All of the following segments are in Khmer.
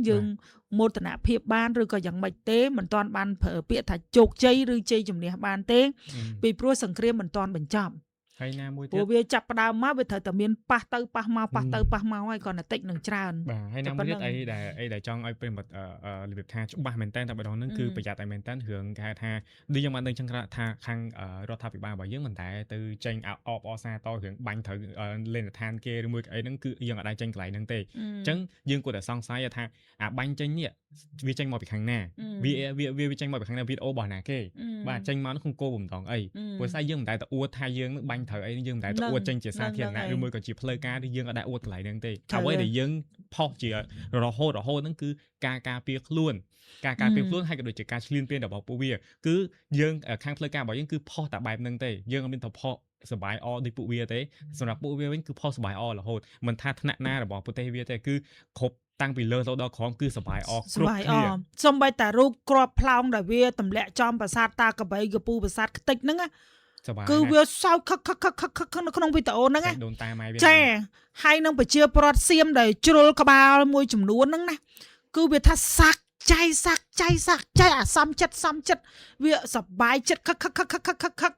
dương một tận nạp hiệp ban rồi có dạng mạch tế mình toàn ban phở bịa thạch chục chay rồi chay chùm nè ban tế vì pro sừng kia mình toàn bình chậm bố bia chập đào má về thời tầm miền pa tơ pa mau hay còn là tịnh nương tràn hay năm mới ấy để cho aiเป็นแบบแบบท่าจุบาเหมือนแต่แบบนั้นคือประหยัดแต่เหมือนแต่เหืองการท่าดีอย่างมันนึงจังท่าข้างรถทับปีบ้าบ่ยังเหมือนแต่từเจงออกซาต่อเหืองบังถือเล่นทานเกลือมือไอ้นั่นคือยังอะไรเจงไหลนั่งเตะจังยังกูแต่ซองซ้ายท่าบังเจงเนี่ยวิจังมาไปข้างหน้าวิจังมาไปข้างหน้าวิดโอบ่อหนาเก้บ่าเจงมาnó không cô bùm tòng ấy bữa sauยังแต่อวดท่ายังบังถือไอ้ยังแต่อวดเจงเจียซาเทียนนะมือก็จีบเพลย์การที่ยังได้อวดไหลนั่งเตะเอาไว้đểยังพอจีรอโหนั่นคือการเปียกล้วนการเปียกล้วนให้กับโดยจากการเลียนเปลี่ยนดอกบอกปูเวียคือยังข้างเพลย์การบอกยังคือพ่อแต่ใบนั่งเตะยังเป็นตัวพ่อสบายอดิปูเวียเตะสำหรับปูเวียเป็นคือพ่อสบายอหรอโหดมันท่าถนัดหน้าดอกบอกปูเตเวียเตะคือครบตั้งปีเลอร์เราดอกของคือสบายอสบายอสมใบแต่รูปกรอบพลาวดอกเวียตำแหลจอมประสาทตากระใบกระปูประสาทติดนั่งอะคือเวียเศร้าคักน้องพี่ตาโอนั่งไงใช่ให้น้องไปเชื่อปลอดเสียมได้จุลกบาลมวยจุ่มล้วนนั่งนะคือเวียถ้าสักใจซ้ำจัดเวียสบายจัดคัก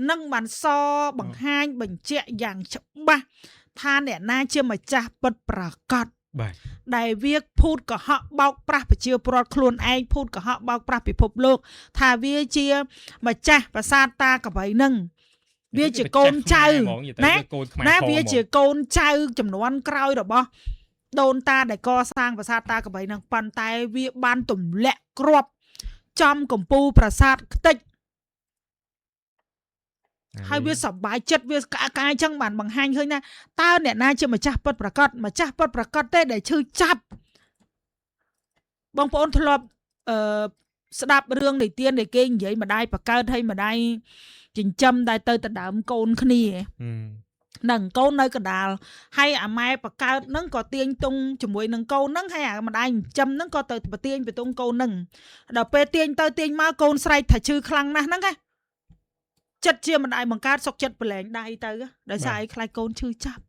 นั่งมันซอบังห้างบังเจี๊ยอย่างฉบับท่าเนี่ยน่าเชื่อมาจับปดปรากฏได้เวียพูดกับเหาะเบาปราไปเชื่อปลอดคลุนไอพูดกับเหาะเบาปราไปพบโลกถ้าเวียเชียมาจ้าประสาทตากับใบนึ่งเวียจะโกนใจนะเวียจะโกนใจจำนวนกรอยหรอบ่โดนตาได้ก่อสร้างประสาทตากับใบนึ่งปันไตเวียบานตุ่มและกรอบจอมกับปูประสาทติดให้เวียสบายจัดเวียกายจังมันบางแห่งเคยนะตาเนี่ยน่าจะมาจับปดประกอบมาจับปดประกอบได้ชื่อจับบางคนทลบสดับเรื่องในเตียนในเก่งใหญ่มาได้ประกอบให้มาได้จิงจำได้เตยตะดามโกนขณีหนังโกนในกระดาษให้อาไม้ประกอบนั่งก็เตียงตรงจมูกหนังโกนนั่งให้มาได้จำนั่งก็เตยประเตียงไปตรงโกนหนึ่งเดี๋ยวไปเตียงเตยเตียงมาโกนใส่ถ่ายชื่อคลังนะนั่งไงจัดเชียมันได้บังการสกจัดแปลงได้เตอได้ใส่ใครโกนชื่อจับ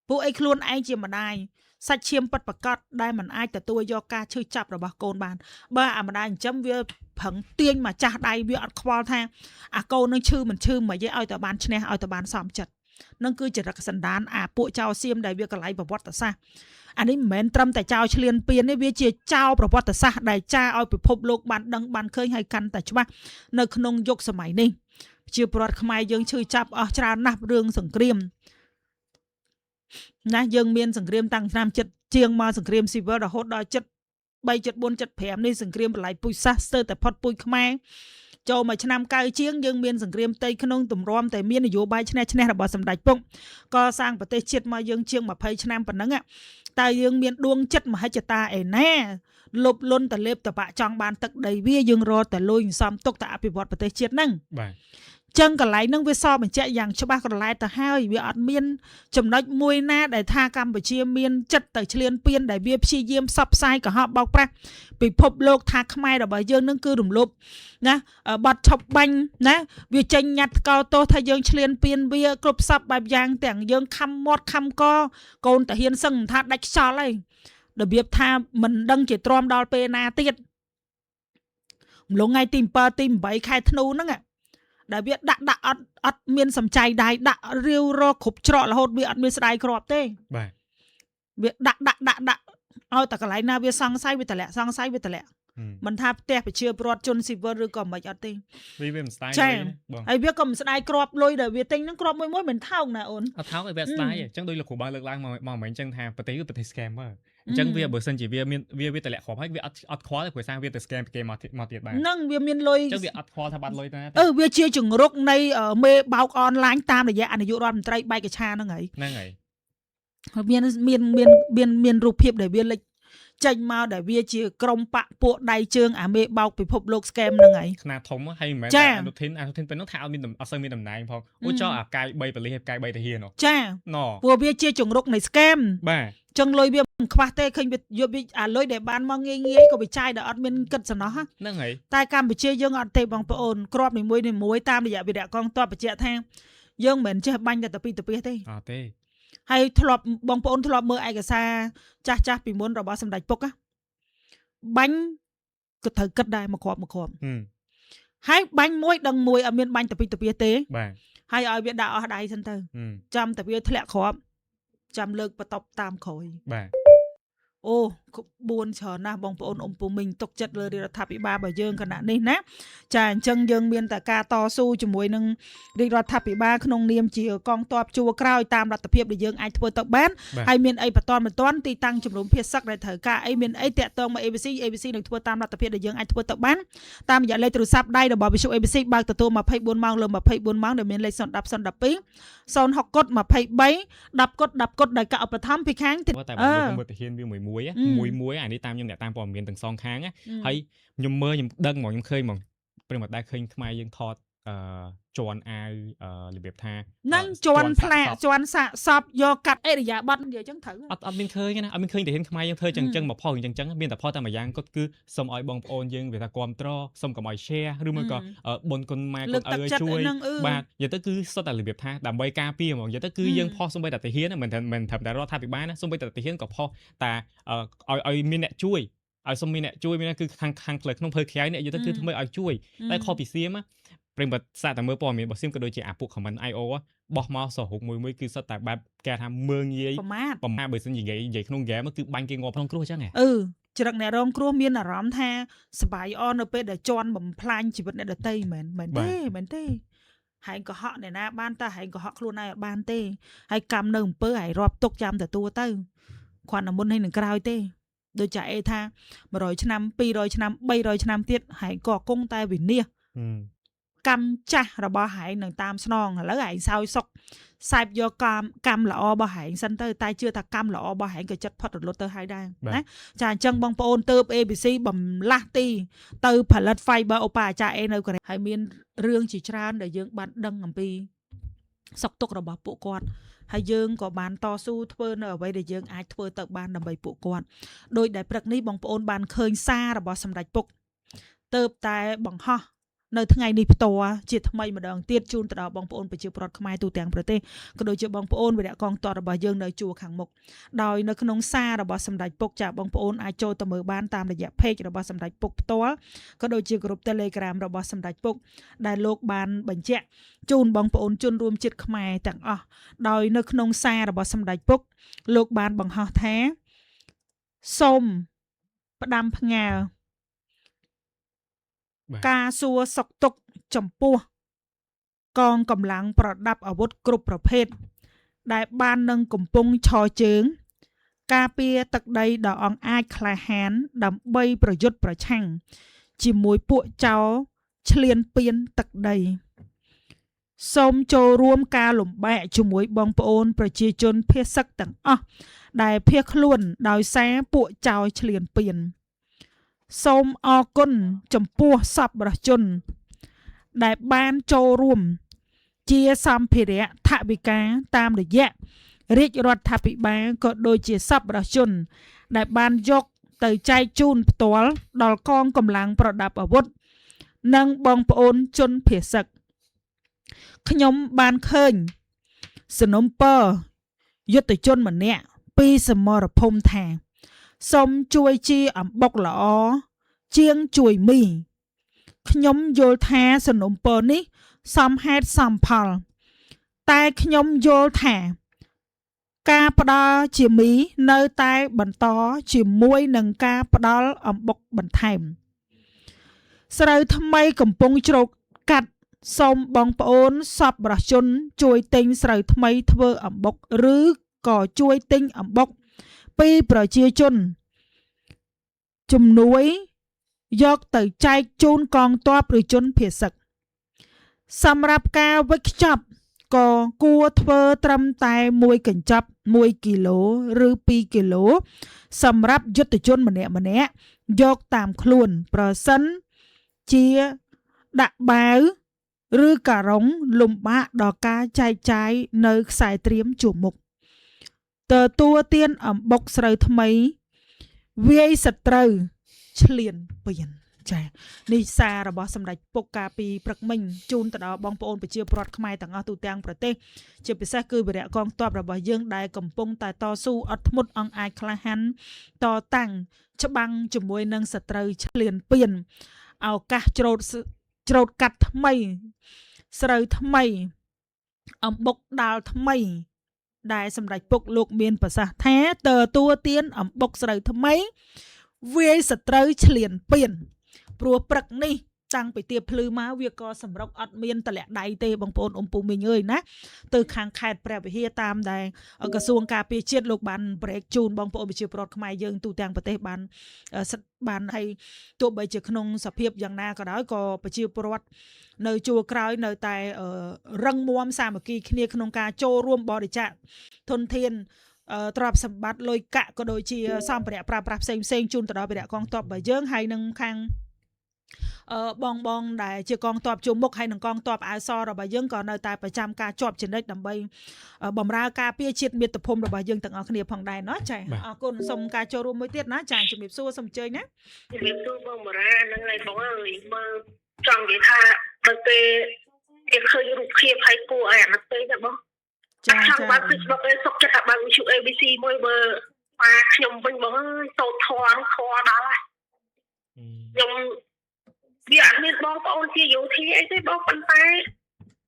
พวกไอ้คล้วนไอ้เชียมันได้สัตว์เชียมปัดประกอบได้มันไอ้แต่ตัวยอกาชื่อจับหรือบ่โกนบานบ้ามันได้จำเวียผังเตียงมาจ่าได้เวียอัดควอลแทงโกนนั่งชื่อมันชื่อมาเยอะเอาแต่บานชนะเอาแต่บานซ้ำจัดนั่นคือจัดรักสันดานพวกเจ้าเสียมได้เวียกระไรแบบวัดแต่ซะอันนี้เหม็นตรำแต่เจ้าเฉลียนเปลี่ยนในเวียเจียเจ้าประวัติศาสตร์ได้เจ้าเอาไปพบโลกบันดังบันเคยให้กันแต่ใช่ไหมในขนมยกสมัยนี้เชื่อประวัติขมายยังชื่อจับจรานับเรื่องสังเกตนะยังเมียนสังเกตตั้งนำจัดเจียงมาสังเกตซีเวอร์ดาโฮดได้จัดใบจัดบนจัดแผงในสังเกตหลายปุยซัสเตอร์แต่พอดปุยขมายโจมาชนำกายเชียงยังเมียนสังเกตไตขนมตุ่มรวมแต่เมียนอยู่ใบชนะระบาดสำได้ปุ๊บก็สร้างประเทศเชียมายังเชียงมาเพยชนะปนนั้นอ่ะแต่ยังเมียนดวงจัดมาให้จัตตาแน่ลบล้นแต่เล็บแต่ปะจองบานตักใดเวียยังรอแต่ลอยซ้ำตกแต่อภิวัตประเทศเชียนั่งจังกับไหลนั่งเวซอมันจะอย่างชาวบ้านกับไหลแต่ห้าวเวียอัดเมียนจำนวนมวยหน้าได้ท่ากรรมไปเชียเมียนจัดแต่เฉลียนเปลี่ยนได้เบียพี่เยี่ยมซับไซกับฮอบบอกปะไปพบโลกทาขมายดอกใบยังนั่งคือดุมลบนะบัดชอบบังนะเวียจังยัดเกาโตทายังเฉลียนเปลี่ยนเวียกลบซับแบบยางแต่งยังคำมดคำก็โกนแต่เฮียนซึ่งท่าได้ชอเลยเดี๋ยวเบียบท่ามันดังเจตรอมดอลเปนาเตียดลงไงติมเปอร์ติมใบไข่ธนูนั่งอ่ะได้เบียดะอัดเมียนสำใจได้ดะเรียวรอขุบเจาะละหดเบียอัดเมียนสไลด์กรอบเต้เบียดะเอาแต่กระไรนาเบียซังไซเบียแต่แหละซังไซเบียแต่แหละมันทับเตะไปเชื่อปลอดจนสิบวันหรือก่อนมาจัดเต้ใช่ไอเบียก็มันสไลด์กรอบเลยเดี๋ยวเบียติงนั่งกรอบมวยเหมือนเท่านะโอนเอาเท้าไอเบียสไลด์จังโดยหลักของบ้านเลิกล้างมองเหมือนจังทางปฏิกิริยาปฏิสแกมเมอร์จังเวียเบอร์ซันจีเวียแต่แหละขอให้เวียอัดคอร์เลยคุยสร้างเวียแต่สแกมเกมมาเตียดบ้างนั่งเวียมีนลอยจังเวียอัดคอร์ทับัดลอยนะเวียเชียร์จึงรกในเมย์เบาออนไลน์ตามระยะอายุรอนไตรใบกระชานั่งไงเมียนรูปเพียบเดี๋ยวเวียเลยจังมาเดี๋ยวเวียเชียร์กรมปะปวดใดเชิงเมย์เบาไปพบโลกสแกมนั่งไงขนาดถมให้เหมือนนุทินเป็นต้องเท้ามีเอาเซอร์มีดำไหนพออุ้ยจ่อกายใบไปเลยกายใบตะเฮียนจ้าหนอพวกเวียเชียร์จึงรกในสแกมบ้าจังเลยเบียคว้าเต้เคยไปยบเลยเดี๋ยวบ้านมองเงี้ยก็ไปใช้เดี๋ยวอัดมันกัดสนอฮะนั่งไงตายการไปเชี่ยยังอัดเตะบางปะโอนกรอบในมวยตามระยะไปเดี๋ยวกองตัวไปเชี่ยแทงยังเหมือนเชี่ยบังแต่ปีเต้เต้ ហើយធ្លាប់បងប្អូនធ្លាប់មើលឯកសារចាស់ពីមុនរបស់សម្ដេចពុកបាញ់ក៏ត្រូវគិតដែរមកគ្រាប់ហើយបាញ់មួយដឹងមួយអត់មានបាញ់ទៅពីទៅពីទេបាទហើយឲ្យវាដាក់អស់ដៃសិនទៅចាំតែវាធ្លាក់គ្រាប់ចាំលើកបន្ទប់តាមក្រោយបាទអូ4ច្រើនណាស់បងប្អូនអ៊ំពូមីងទុកចិត្តលើរដ្ឋាភិបាលរបស់យើងគណៈនេះណាចាអញ្ចឹងយើងមានតែការតស៊ូជាមួយនឹងរដ្ឋាភិបាលក្នុងនាមជាកងទ័ពជួរក្រោយតាមរដ្ឋភាពដែលយើងអាចធ្វើទៅបានហើយមានអីបន្តមិនទាន់ទីតាំងជំនុំភាសឹកដែលត្រូវការអីមានអីតាក់ទងមក ABC នឹងធ្វើតាមរដ្ឋភាពដែលយើងអាចធ្វើទៅបានតាមរយៈលេខទូរស័ព្ទដៃរបស់វិទ្យុ ABC បើកទទួល24ម៉ោងលើ24ម៉ោងដែលមានលេខ010 012 06កុដ23 10កុដ10កុដដែលកឧបត្ថម្ភពីខាងតែបើមើលទៅហ៊ានវាមួយអានេះតាមខ្ញុំអ្នកតាមព័ត៌មានទាំងសងខាងហើយខ្ញុំមើលខ្ញុំដឹងហ្មងខ្ញុំឃើញហ្មងព្រមតែឃើញខ្មែរយើងថតជន់អាវរបៀបថានឹងជន់ផ្លាកជន់សាកសពយកកាត់អេរយាប័តនិយាយចឹងត្រូវអត់មានឃើញណាអត់មានឃើញតែហ៊ានខ្មែរយើងធ្វើចឹងមកផុសចឹងមានតែផុសតែមួយយ៉ាងគាត់គឺសូមឲ្យបងប្អូនយើងវាថាគ្រប់ត្រសូមកុំឲ្យ share ឬមួយក៏បុណ្យគុណម៉ែគុណឪជួយបាទនិយាយទៅគឺសុទ្ធតែរបៀបថាដើម្បីការពារហ្មងនិយាយទៅគឺយើងផុសសូម្បីតែទាហានមិនថាតែរដ្ឋាភិបាលណាសូម្បីតែទាហានក៏ផុសតែឲ្យមានអ្នកជួយឲ្យសុំមានអ្នកជួយមានគឺខាងផ្លូវក្នុងភើខ្យាយនេះនិយាយទៅគឺធ្វើឲ្យជួយតែខុសពីសៀមព្រមតែសាកតែមើលព័ត៌មានរបស់សៀមក៏ដូចជាអាពួក comment IO បោះមកសោះរូបមួយគឺសុទ្ធតែបែបគេថាមើងងាយប្រមាថបើសិននិយាយក្នុងហ្គេមគឺបាញ់គេងាប់ក្នុងគ្រោះអញ្ចឹងច្រឹកអ្នករងគ្រោះមានអារម្មណ៍ថាសប្បាយអននៅពេលដែលជន់បំផ្លាញជីវិតអ្នកដទៃមែនទេហែងកុហកអ្នកណាបានតើហែងកុហកខ្លួនឯងអត់បានទេហើយកម្មនៅអំពើហើយរាប់ទុកចាំទទួលទៅគ្រាន់តែមុនហើយនឹងក្រោយទេដូចចាអេថា100ឆ្នាំ200ឆ្នាំ300ឆ្នាំទៀតហែងក៏គង់តែវិនិច្ឆ័យកម្មចាស់របស់ហែងនឹងតាមស្នងឥឡូវហែងសោយសុកសែបយកកម្មល្អរបស់ហែងសិនទៅតែជឿថាកម្មល្អរបស់ហែងក៏ចិត្តផុតរលត់ទៅហើយដែរណាចាអញ្ចឹងបងប្អូនទៅ ABC បំលាស់ទីទៅផលិត fiber ឧបអាចារ្យអេនៅកូរ៉េហើយមានរឿងជាច្រើនដែលយើងបានដឹងអំពីសុខទុក្ខរបស់ពួកគាត់ហើយយើងក៏បានតស៊ូធ្វើនៅអ្វីដែលយើងអាចធ្វើទៅបានដើម្បីពួកគាត់ដោយដែលព្រឹកនេះបងប្អូនបានឃើញសាររបស់សម្ដេចពុកទៅតែបង្ហោះនៅថ្ងៃនេះផ្ទាល់ជាថ្មីម្ដងទៀតជូនទៅដល់បងប្អូនប្រជាពលរដ្ឋខ្មែរទូទាំងប្រទេសក៏ដូចជាបងប្អូនវីរៈកងទ័ពរបស់យើងនៅជួរខាងមុខដោយនៅក្នុងសាររបស់សម្ដេចពុកចាបងប្អូនអាចចូលទៅមើលបានតាមរយៈ page របស់សម្ដេចពុកផ្ទាល់ក៏ដូចជាក្រុម Telegram របស់សម្ដេចពុកដែលលោកបានបញ្ជាក់ជូនបងប្អូនជនរួមជាតិខ្មែរទាំងអស់ដោយនៅក្នុងសាររបស់សម្ដេចពុកលោកបានបង្ហោះថាសូមផ្ដាំផ្ញើការសួរសុខទុក្ខចំពោះកងកម្លាំងប្រដាប់អាវុធគ្រប់ប្រភេទដែលបាននឹងកំពុងឈរជើងការពារទឹកដីដ៏អង្អាចក្លាហានដើម្បីប្រយុទ្ធប្រឆាំងជាមួយពួកចោរឈ្លានពានទឹកដីសូមចូលរួមការលំបាកជាមួយបងប្អូនប្រជាជនភៀសសឹកទាំងអស់ដែលភៀសខ្លួនដោយសារពួកចោរឈ្លានពានសូមអរគុណចំពោះសប្បុរសជនដែលបានចូលរួមជាសម្ភារៈថវិកាតាមរយៈរាជរដ្ឋាភិបាលក៏ដូចជាសប្បុរសជនដែលបានយកទៅចែកជូនផ្ទាល់ដល់កងកម្លាំងប្រដាប់អាវុធនិងបងប្អូនជនភៀសសឹកខ្ញុំបានឃើញសនំពរយុទ្ធជនម្នាក់ពីសមរភូមិថាសូមជួយជាអំបុកល្អជាងជួយមីខ្ញុំយល់ថាសនំពរនេះសមហេតុសមផលតែខ្ញុំយល់ថាការផ្ដល់ជាមីនៅតែបន្តជាមួយនឹងការផ្ដល់អំបុកបន្ថែមស្រូវថ្មីកំពុងជ្រកកាត់សូមបងប្អូនសប្បុរសជនជួយទិញស្រូវថ្មីធ្វើអំបុកឬក៏ជួយទិញអំបុកពីប្រជាជនជំនួយយកទៅចែកជូនកងទ័ពឬជនភៀសសឹកសម្រាប់ការវេចខ្ចប់ក៏គួរធ្វើត្រឹមតែ1កញ្ចប់1គីឡូឬ2គីឡូសម្រាប់យុទ្ធជនម្នាក់យកតាមខ្លួនប្រសិនជាដាក់បាវឬការ៉ុងលំបាកដល់ការចែកចាយនៅខ្សែត្រៀមជួរមុខទទួលទានអំបុកស្រូវថ្មីវាយសត្រូវឈ្លានពាន ចានេះសាររបស់សម្ដេចពុកកាលពីព្រឹកមិញជូនទៅដល់បងប្អូនប្រជាពលរដ្ឋខ្មែរទាំងអស់ទូទាំងប្រទេសជាពិសេសគឺវីរៈកងទ័ពរបស់យើងដែលកំពុងតែតស៊ូអត់ធ្មត់អង្អាចក្លាហានតតាំងច្បាំងជាមួយនឹងសត្រូវឈ្លានពានឱកាសច្រូតកាត់ថ្មីស្រូវថ្មីអំបុកដាល់ថ្មីដែលសម្ដេចពុកលោកមានប្រសាសន៍ថាទទួលទានអំបុកស្រូវថ្មីវាយសត្រូវឈ្លានពានព្រោះព្រឹកនេះតាំងពីទៀបភ្លឺមកវាក៏សម្រុកអត់មានតម្លាក់ដៃទេបងប្អូនអ៊ំពូមីងអើយណាទៅខាងខេត្តព្រះវិហារតាមដែលក្រសួងការពារជាតិលោកបានប្រែកជូនបងប្អូនប្រជាពលរដ្ឋខ្មែរយើងទូទាំងប្រទេសបានឲ្យទោះបីជាក្នុងសភាពយ៉ាងណាក៏ដោយក៏ប្រជាពលរដ្ឋនៅជួរក្រោយនៅតែរឹងមាំសាមគ្គីគ្នាក្នុងការចូលរួមបរិច្ចាគធនធានទ្រព្យសម្បត្តិលុយកាក់ក៏ដូចជាសម្ភារៈប្រើប្រាស់ផ្សេងជូនទៅដល់វីរៈកងទ័ពរបស់យើងហើយនឹងខាងបងដែលជាកងទ័ពជុំមុខហើយនឹងកងទ័ពអាវសរបស់យើងក៏នៅតែប្រចាំការជាប់ចនិចដើម្បីបម្រើការពារជាតិមាតុភូមិរបស់យើងទាំងអស់គ្នាផងដែរណាចាអរគុណសូមការចូលរួមមួយទៀតណាចាជំរាបសួរសូមអញ្ជើញណាជំរាបសួរបងបារាហ្នឹងហើយបងអើយមើលចង់និយាយថាដល់ពេលគេឃើញរូបភាពហើយគួរឲ្យអាណិតពេកណាបងចាបើFacebook ឯងសុកចិត្តថាបើ ABC មួយមើលប៉ាខ្ញុំវិញបងអើយសូត្រធម៌ខដល់ហើយខ្ញុំវាអត់មានបងប្អូនជាយោធាអីទេបងប៉ុន្តែ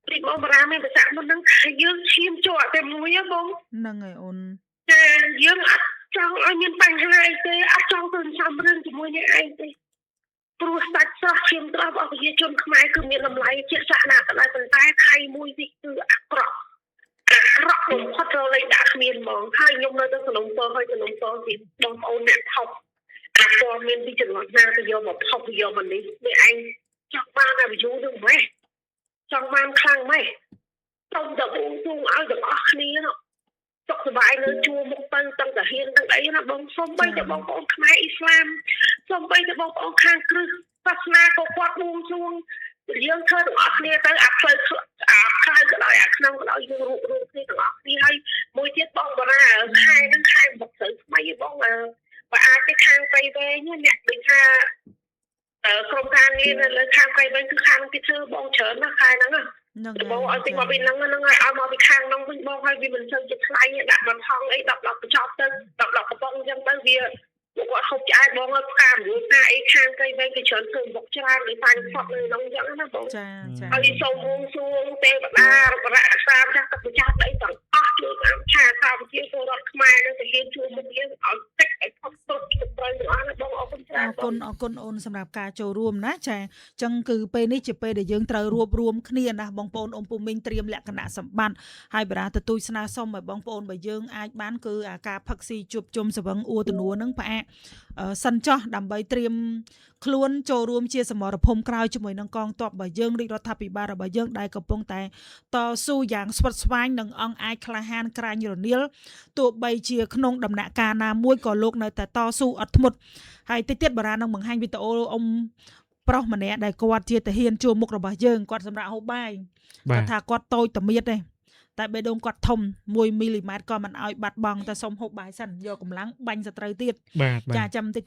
ពីបងបារាមានប្រសាសន៍មុនហ្នឹងយើងឈាមជាប់តែមួយបងហ្នឹងហើយអូនចាយើងអត់ចង់ឲ្យមានបញ្ហាអីទេអត់ចង់ទៅសំរឿងជាមួយអ្នកឯងទេព្រោះសាច់សោះឈាមត្រប់របស់ប្រជាជនខ្មែរគឺមានតម្លៃជាក់ស្ដែងណាស់ប៉ុន្តែថៃមួយនេះគឺអាក្រក់បំផុតរលែងដាក់គ្មានហ្មងហើយខ្ញុំនៅទៅសំណុំពរហើយសំណុំពរពីបងប្អូនអ្នកថប់អាព័ត៌មានពីចន្លោះណាទៅយកមកផុសយកមកនេះនេះឯងចង់បានអាយុនឹងម៉េះចង់បានខ្លាំងម៉េះសូមតែបងជូនឲ្យទាំងអស់គ្នាសុខសប្បាយនៅជួរមុខទៅទាំងតាហ៊ានទាំងអីណាបងសូមបីតែបងប្អូនខ្មែរអ៊ីស្លាមសូមបីតែបងប្អូនខាងគ្រឹះសាសនាក៏គាត់បួងសួងយើងធ្វើទាំងអស់គ្នាទៅអាផ្លូវក្រៅក៏ដោយអាក្នុងក៏ដោយយើងរួមគ្នាទាំងអស់គ្នាហើយមួយទៀតបងបារាខែនឹងខែមកទៅថ្មីបងបើអាចទៅខាងព្រៃវែងអ្នកដូចថាក្រុមការងារនៅលើខាងព្រៃវែងគឺខាងទីធ្វើបងច្រើនណាស់ខែហ្នឹងបងឲ្យទីមកពីហ្នឹងហើយឲ្យមកពីខាងហ្នឹងវិញបងឲ្យវាមិនសូវជាថ្លៃដាក់បន្ថងអី10បញ្ចប់ទៅ10កំប៉ុងអញ្ចឹងទៅវាគាត់ហូបឆ្អែតបងឲ្យផ្កាមួយថាអីខាងព្រៃវែងគេច្រើនធ្វើបុកច្រើនដោយសារផុតនៅក្នុងអញ្ចឹងណាបងចាហើយសូមវងសួងទេវតារៈសាមចាស់ទឹកប្រចាំដីទាំងអស់ជួយតាមឆាថាវិជាពលរដ្ឋខ្មែរនឹងទៅហ៊ានជួយមុខយើងឲ្យតិចឲ្យផុតទុកត្រូវទាំងអស់ណាបងអរគុណច្រើនអរគុណអូនសម្រាប់ការចូលរួមណាចាអញ្ចឹងគឺពេលនេះជាពេលដែលយើងត្រូវរួបរวมគ្នាណាបងប្អូនអ៊ំពូមីងត្រៀមលក្ខណៈសម្បត្តិហើយបារាទទូចស្នើសុំឲ្យបងប្អូនបើយើងអាចបានគឺអាការផឹកស៊ីជួបជុំសវឹងអ៊ូតនួនឹងផ្អាកសិនចោះដើម្បីត្រៀមខ្លួនចូលរួមជាសមរភូមិក្រោយជាមួយនឹងកងទ័ពរបស់យើងរាជរដ្ឋាភិបាលរបស់យើងដែលកំពុងតែតស៊ូយ៉ាងស្វិតស្វាញនិងអង្អាចក្លាហានក្រាញរនាលទោះបីជាក្នុងដំណាក់កាលណាមួយក៏លោកនៅតែតស៊ូអត់ធ្មត់ហើយតិចទៀតបារានឹងបង្ហាញវីដេអូអ៊ំប្រុសម្នាក់ដែលគាត់ជាទាហានជួរមុខរបស់យើងគាត់សម្រាប់ហូបបាយគាត់ថាគាត់តូចតែមៀតទេតែបេះដូងគាត់ធំ1 មីលីម៉ែត្រក៏មិនឲ្យបាត់បង់តែសុំហូបបាយសិនយកកម្លាំងបាញ់សត្រូវទៀតចាចាំតិច